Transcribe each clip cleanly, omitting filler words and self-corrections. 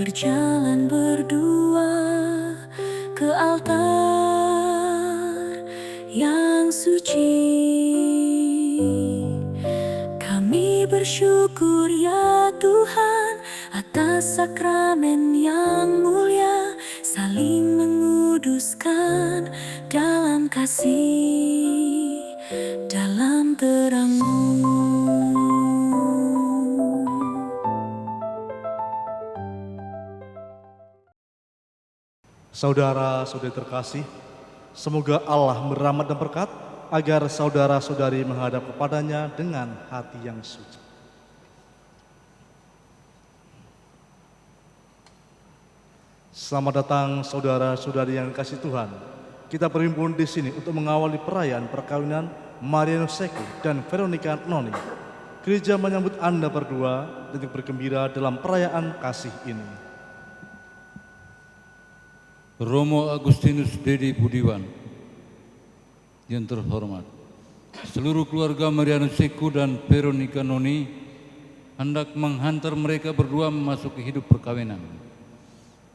berjalan berdua ke altar yang suci. Kami bersyukur ya Tuhan atas sakramen yang mulia, saling menguduskan dalam kasih, dalam terang-Mu. Saudara-saudari terkasih, semoga Allah merahmat dan berkat agar saudara-saudari menghadap kepadanya dengan hati yang suci. Selamat datang saudara-saudari yang dikasihi Tuhan. Kita berhimpun di sini untuk mengawali perayaan perkawinan Marianus Seku dan Veronica Noni. Gereja menyambut Anda berdua dan bergembira dalam perayaan kasih ini. Romo Agustinus Dedi Budiwan, yang terhormat, seluruh keluarga Marianus Seku dan Veronica Noni hendak menghantar mereka berdua memasuki hidup perkawinan.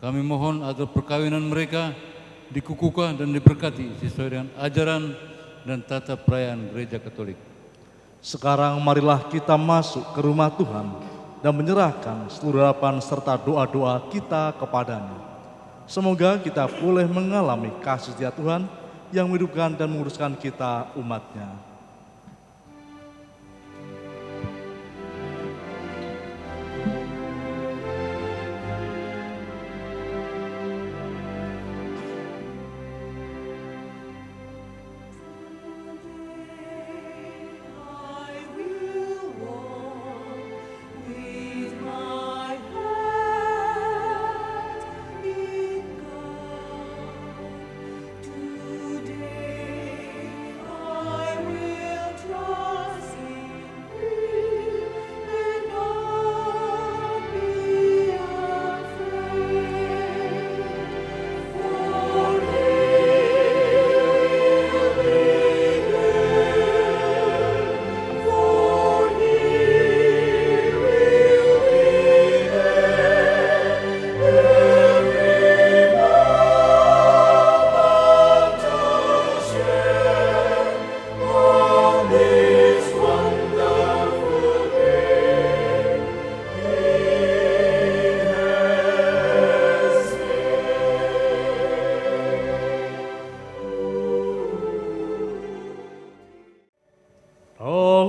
Kami mohon agar perkawinan mereka dikukuhkan dan diberkati sesuai dengan ajaran dan tata perayaan Gereja Katolik. Sekarang marilah kita masuk ke rumah Tuhan dan menyerahkan seluruh harapan serta doa-doa kita kepadanya. Semoga kita boleh mengalami kasih setia Tuhan yang menghidupkan dan menguruskan kita umatnya.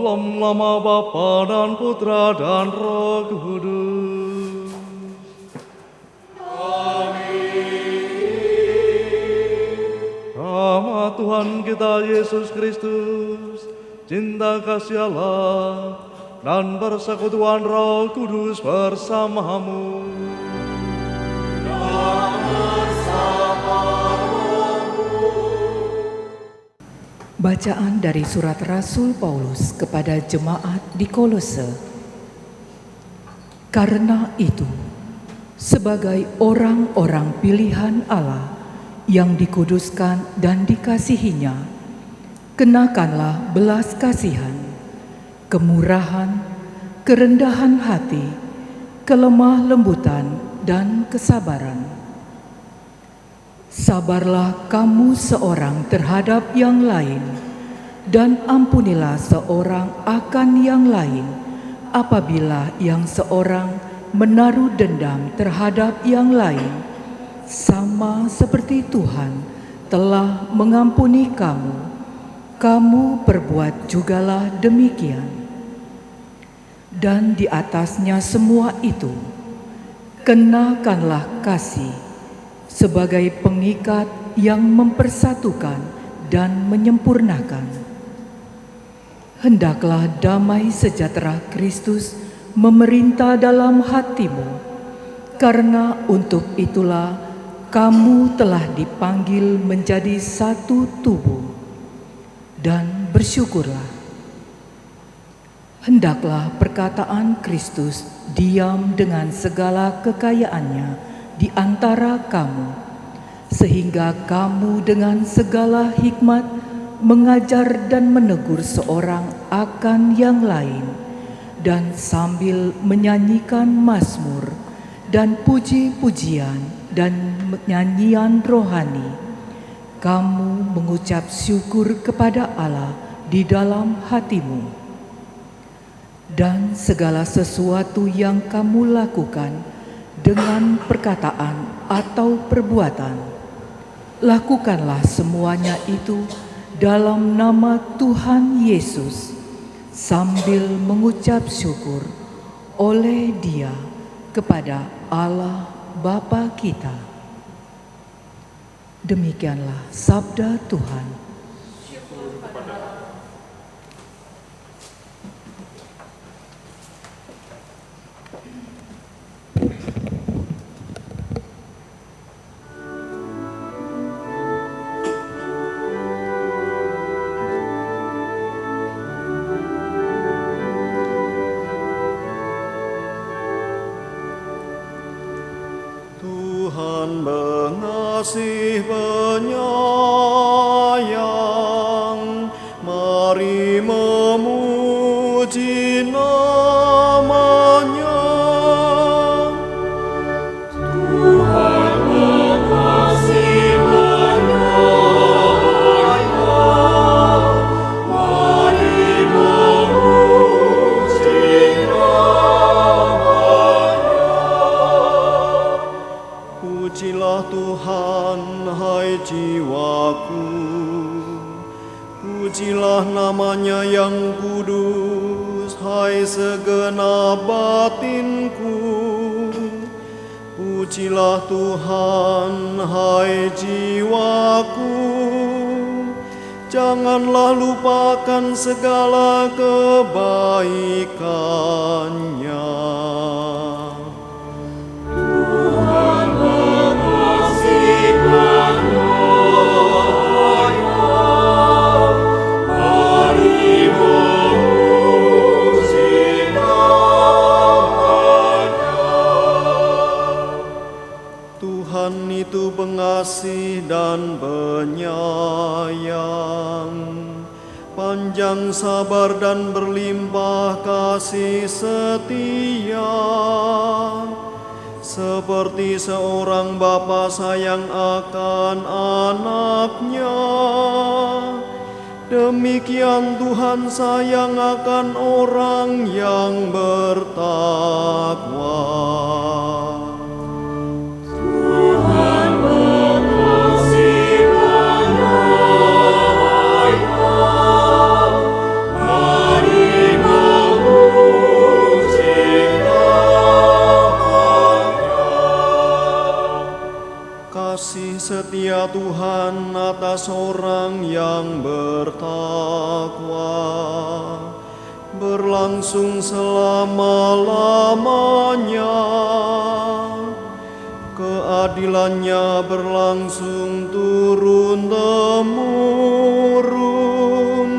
Dalam nama Bapa dan Putra dan Roh Kudus. Amin. Rahmat Tuhan kita Yesus Kristus, cinta kasih Allah, dan persekutuan Roh Kudus bersamamu. Bacaan dari surat Rasul Paulus kepada jemaat di Kolose. Karena itu, sebagai orang-orang pilihan Allah yang dikuduskan dan dikasihinya, kenakanlah belas kasihan, kemurahan, kerendahan hati, kelemah lembutan, dan kesabaran. Sabarlah kamu seorang terhadap yang lain, dan ampunilah seorang akan yang lain apabila yang seorang menaruh dendam terhadap yang lain, sama seperti Tuhan telah mengampuni kamu, kamu perbuat jugalah demikian. Dan di atasnya semua itu, kenakanlah kasih sebagai pengikat yang mempersatukan dan menyempurnakan. Hendaklah damai sejahtera Kristus memerintah dalam hatimu, karena untuk itulah kamu telah dipanggil menjadi satu tubuh. Dan bersyukurlah. Hendaklah perkataan Kristus diam dengan segala kekayaannya di antara kamu, sehingga kamu dengan segala hikmat mengajar dan menegur seorang akan yang lain, dan sambil menyanyikan mazmur dan puji-pujian dan nyanyian rohani, kamu mengucap syukur kepada Allah di dalam hatimu. Dan segala sesuatu yang kamu lakukan dengan perkataan atau perbuatan, lakukanlah semuanya itu dalam nama Tuhan Yesus, sambil mengucap syukur oleh Dia kepada Allah Bapa kita. Demikianlah sabda Tuhan. Tuhan mengasihi penyayang, mari memuji nama-Nya. Tuhan mengasihi penyayang, mari memuji nama-Nya. Pujilah Tuhan, hai jiwaku, pujilah nama-Nya yang kudus, hai segenap batinku. Pujilah Tuhan, hai jiwaku, janganlah lupakan segala kebaikan-Nya. Tuhan itu pengasih dan penyayang, panjang sabar dan berlimpah kasih setia. Seperti seorang bapa sayang akan anaknya, demikian Tuhan sayang akan orang yang bertakwa. Kasih setia Tuhan atas orang yang bertakwa berlangsung selama-lamanya. Keadilannya berlangsung turun-temurun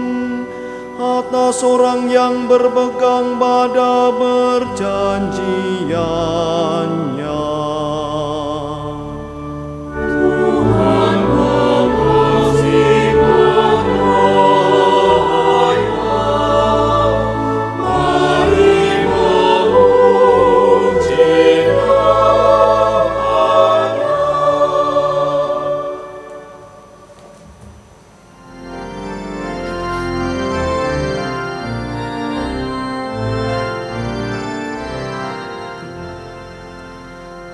atas orang yang berpegang pada perjanjiannya.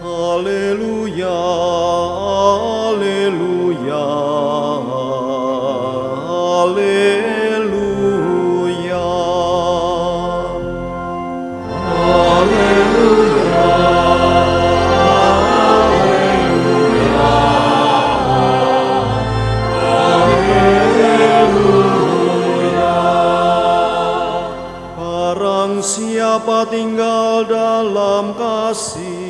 Haleluya, haleluya, haleluya. Haleluya, haleluya. Barang siapa tinggal dalam kasih,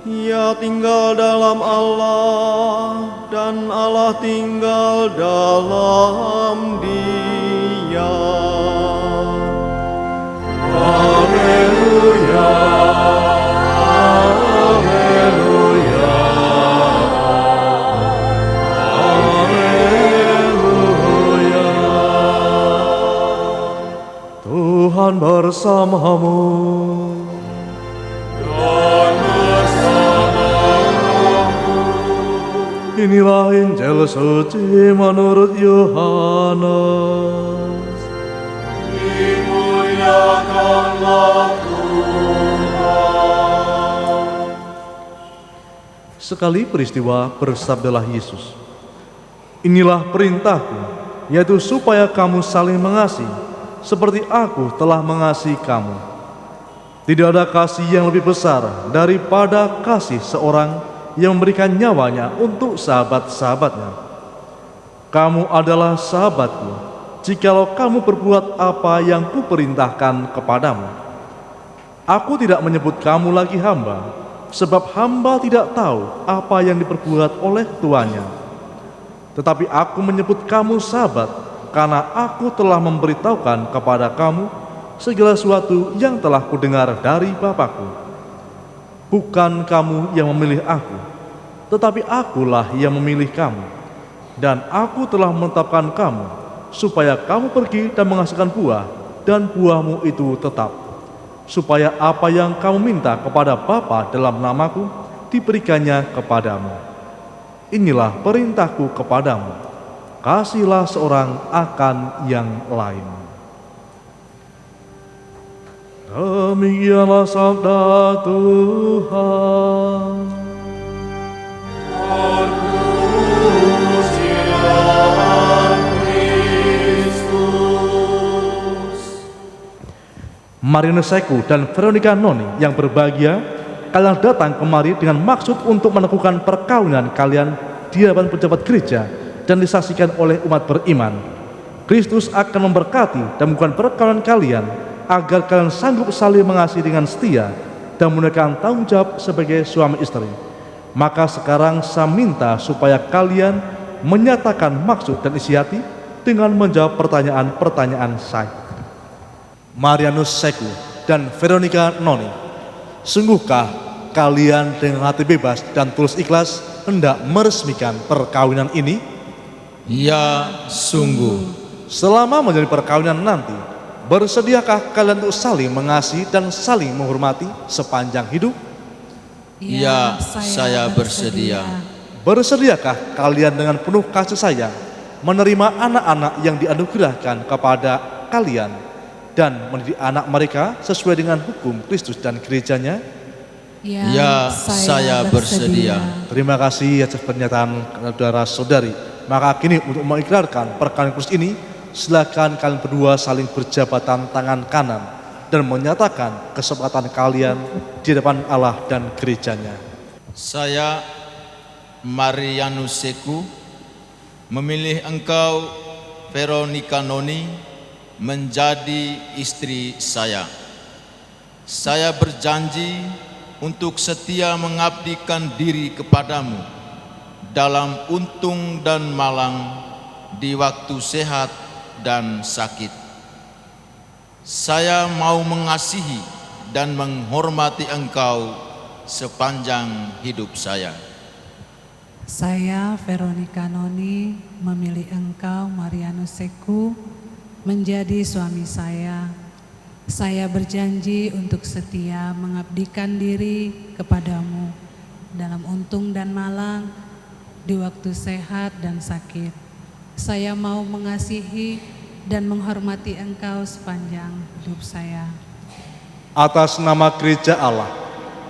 Ia tinggal dalam Allah, dan Allah tinggal dalam Dia. Haleluya, haleluya, haleluya. Tuhan bersamamu. Inilah Injil suci menurut Yohanes. Dimuliakanlah Tuhan. Sekali peristiwa bersabdalah Yesus, inilah perintahku, yaitu supaya kamu saling mengasihi, seperti aku telah mengasihi kamu. Tidak ada kasih yang lebih besar daripada kasih seorang yang memberikan nyawanya untuk sahabat-sahabatnya. Kamu adalah sahabatku, jikalau kamu berbuat apa yang kuperintahkan kepadamu. Aku tidak menyebut kamu lagi hamba, sebab hamba tidak tahu apa yang diperbuat oleh tuannya. Tetapi aku menyebut kamu sahabat, karena aku telah memberitahukan kepada kamu segala sesuatu yang telah kudengar dari Bapakku. Bukan kamu yang memilih aku, tetapi akulah yang memilih kamu. Dan aku telah menetapkan kamu, supaya kamu pergi dan menghasilkan buah, dan buahmu itu tetap. Supaya apa yang kamu minta kepada Bapa dalam namaku, diberikannya kepadamu. Inilah perintahku kepadamu, kasihlah seorang akan yang lain. Demikianlah sabda Tuhan. Terpujilah Kristus. Marianus Seku dan Veronica Noni yang berbahagia, kalian datang kemari dengan maksud untuk meneguhkan perkawinan kalian di hadapan pejabat gereja dan disaksikan oleh umat beriman. Kristus akan memberkati dan membukakan perkawinan kalian, agar kalian sanggup saling mengasihi dengan setia dan menunaikan tanggung jawab sebagai suami istri. Maka sekarang saya minta supaya kalian menyatakan maksud dan isi hati dengan menjawab pertanyaan-pertanyaan saya. Marianus Seku dan Veronica Noni, sungguhkah kalian dengan hati bebas dan tulus ikhlas hendak meresmikan perkawinan ini? Ya, sungguh. Selama menjadi perkawinan nanti, bersediakah kalian untuk saling mengasihi dan saling menghormati sepanjang hidup? Ya, saya bersedia. Bersediakah kalian dengan penuh kasih sayang menerima anak-anak yang dianugerahkan kepada kalian dan mendidik anak mereka sesuai dengan hukum Kristus dan gerejanya? Ya, saya bersedia. Terima kasih atas pernyataan saudara-saudari. Maka kini untuk mengikrarkan perkawinan kudus ini, silakan kalian berdua saling berjabatan tangan kanan dan menyatakan kesepakatan kalian di depan Allah dan gerejanya. Saya, Marianus Seku, memilih engkau, Veronica Noni, menjadi istri saya. Saya berjanji untuk setia mengabdikan diri kepadamu dalam untung dan malang, di waktu sehat dan sakit. Saya mau mengasihi dan menghormati engkau sepanjang hidup saya. Saya, Veronica Noni, memilih engkau, Marianus Seku, menjadi suami saya. Saya berjanji untuk setia mengabdikan diri kepadamu dalam untung dan malang, di waktu sehat dan sakit. Saya mau mengasihi dan menghormati engkau sepanjang hidup saya. Atas nama gereja Allah,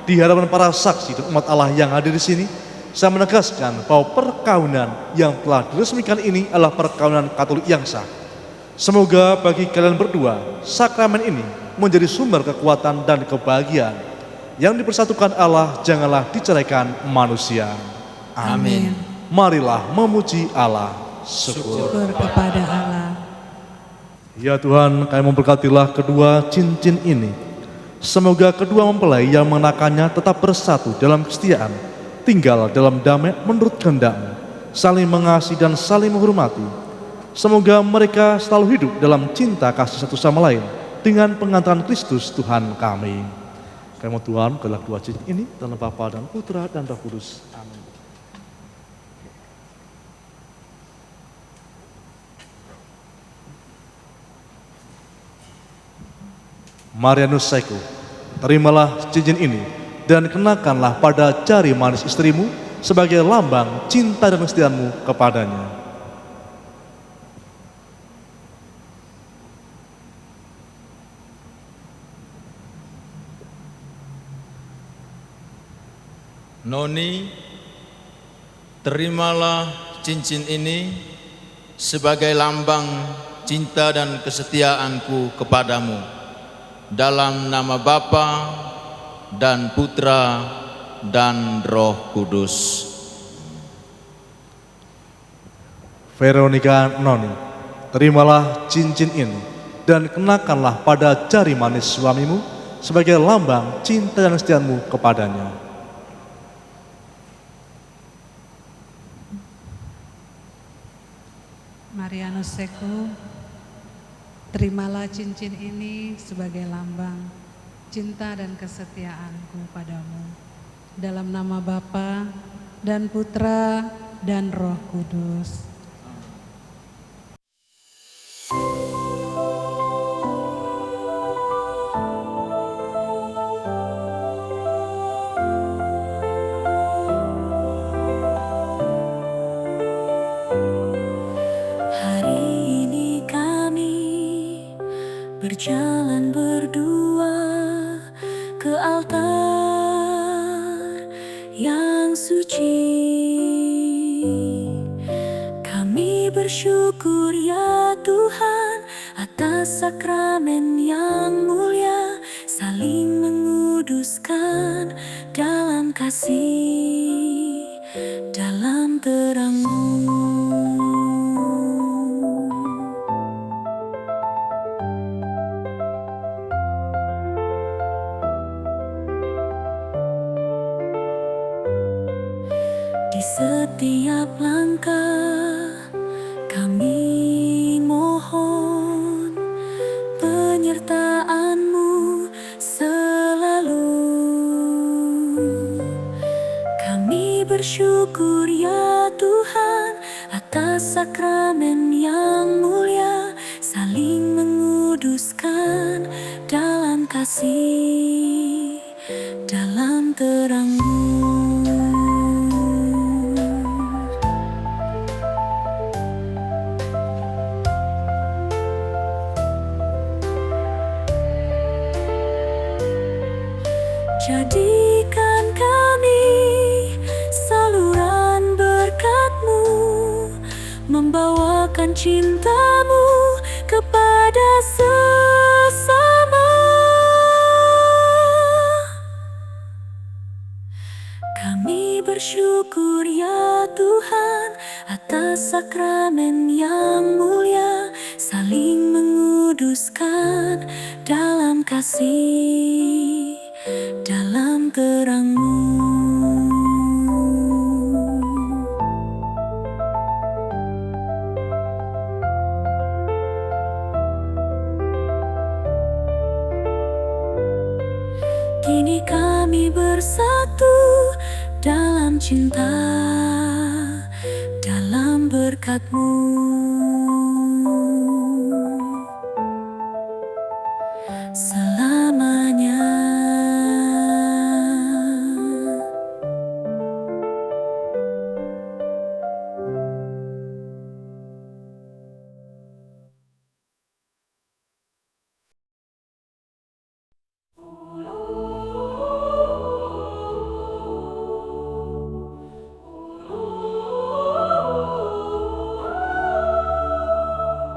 di hadapan para saksi dan umat Allah yang hadir di sini, saya menegaskan bahwa perkawinan yang telah diresmikan ini adalah perkawinan Katolik yang sah. Semoga bagi kalian berdua, sakramen ini menjadi sumber kekuatan dan kebahagiaan. Yang dipersatukan Allah janganlah diceraikan manusia. Amin. Marilah memuji Allah. Syukur. Syukur kepada Allah. Ya Tuhan, kami memberkatilah kedua cincin ini. Semoga kedua mempelai yang mengenakannya tetap bersatu dalam kesetiaan, tinggal dalam damai menurut kehendak-Mu, saling mengasihi dan saling menghormati. Semoga mereka selalu hidup dalam cinta kasih satu sama lain dengan pengantaran Kristus Tuhan kami. Kami mohon Tuhan kelah dua cincin ini dalam Bapa dan Putra dan Roh Kudus. Amin. Marianus Seku, terimalah cincin ini dan kenakanlah pada jari manis istrimu sebagai lambang cinta dan kesetiaanmu kepadanya. Noni, terimalah cincin ini sebagai lambang cinta dan kesetiaanku kepadamu, dalam nama Bapa dan Putra dan Roh Kudus. Veronica Noni, terimalah cincin ini dan kenakanlah pada jari manis suamimu sebagai lambang cinta dan kesetiaanmu kepadanya. Marianus Seku, terimalah cincin ini sebagai lambang cinta dan kesetiaanku padamu, dalam nama Bapa dan Putra dan Roh Kudus. Berjalan berdua ke altar yang suci. Kami bersyukur ya Tuhan atas sakramen yang mulia, saling menguduskan dalam kasih, dalam terang-Mu. Di setiap langkah kami mohon penyertaan-Mu selalu. Kami bersyukur ya Tuhan atas sakramen yang mulia, saling menguduskan dalam kasih, dalam terang-Mu. Jadikan kami saluran berkat-Mu, membawakan cinta-Mu kepada sesama. Kami bersyukur ya Tuhan atas sakramen yang mulia, saling menguduskan dalam kasih, dalam terang-Mu. Kini kami bersatu dalam cinta, dalam berkat-Mu. Selamanya.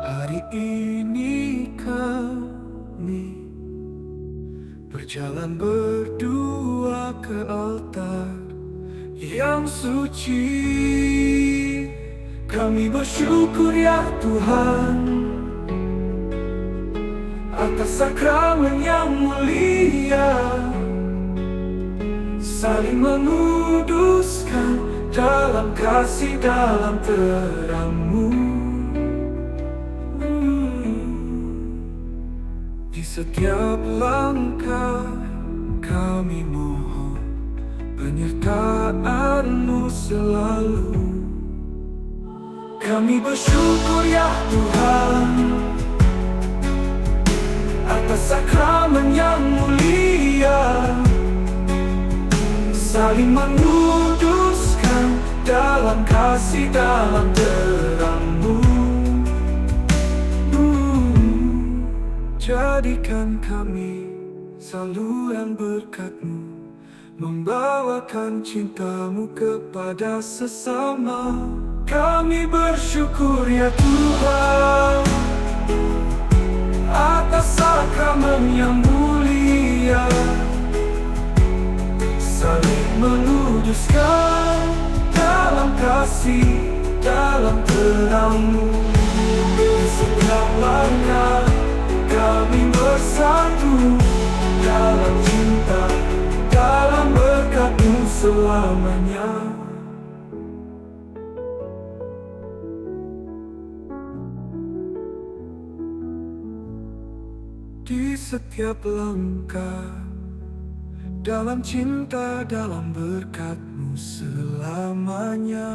Hari ini kami berjalan berdua ke altar yang suci. Kami bersyukur ya Tuhan atas sakramen yang mulia, saling menguduskan dalam kasih, dalam terang-Mu. Di setiap langkah kami mohon penyertaan-Mu selalu. Kami bersyukur ya Tuhan atas sakramen yang mulia, saling menguduskan dalam kasih, dalam terang-Mu. Jadikan kami saluran berkat-Mu, membawakan cinta-Mu kepada sesama. Kami bersyukur ya Tuhan atas sakramen yang mulia, saling menguduskan dalam kasih, dalam terang-Mu. Di setiap langkah kami bersatu dalam cinta, dalam berkat-Mu selamanya. Di setiap langkah dalam cinta, dalam berkat-Mu selamanya.